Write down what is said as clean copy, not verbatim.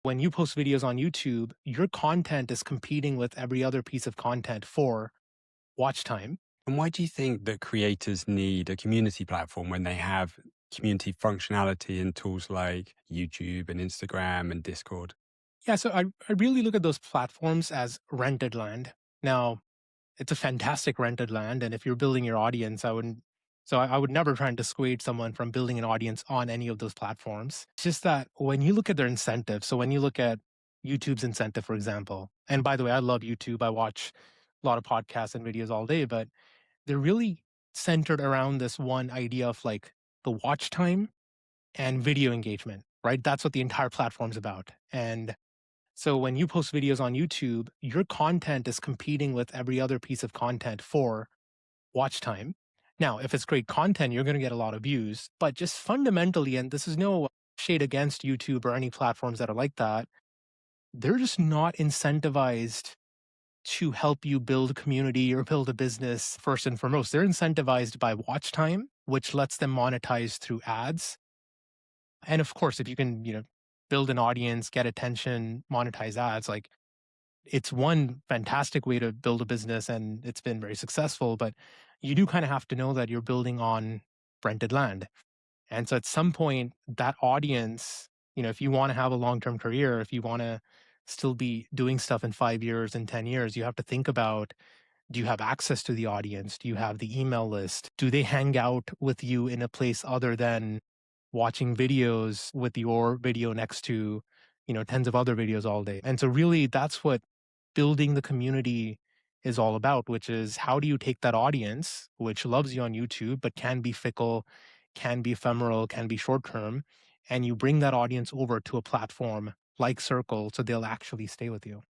When you post videos on YouTube, your content is competing with every other piece of content for watch time. And why do you think that creators need a community platform when they have community functionality in tools like YouTube and Instagram and Discord? Yeah, so I really look at those platforms as rented land. Now, it's a fantastic rented land, and if you're building your audience, I would never try and dissuade someone from building an audience on any of those platforms. It's just that when you look at their incentives, so when you look at YouTube's incentive, for example, and by the way, I love YouTube. I watch a lot of podcasts and videos all day, but they're really centered around this one idea of like the watch time and video engagement, right? That's what the entire platform's about. And so when you post videos on YouTube, your content is competing with every other piece of content for watch time. Now, if it's great content, you're going to get a lot of views, but just fundamentally, and this is no shade against YouTube or any platforms that are like that, they're just not incentivized to help you build a community or build a business first and foremost. They're incentivized by watch time, which lets them monetize through ads. And of course, if you can, build an audience, get attention, monetize ads, like it's one fantastic way to build a business and it's been very successful, but you do kind of have to know that you're building on rented land. And so at some point, that audience, if you want to have a long term career, if you want to still be doing stuff in 5 years and 10 years, you have to think about, do you have access to the audience? Do you have the email list? Do they hang out with you in a place other than watching videos with your video next to, tens of other videos all day? And so really that's what building the community is all about, which is how do you take that audience, which loves you on YouTube, but can be fickle, can be ephemeral, can be short term, and you bring that audience over to a platform like Circle so they'll actually stay with you.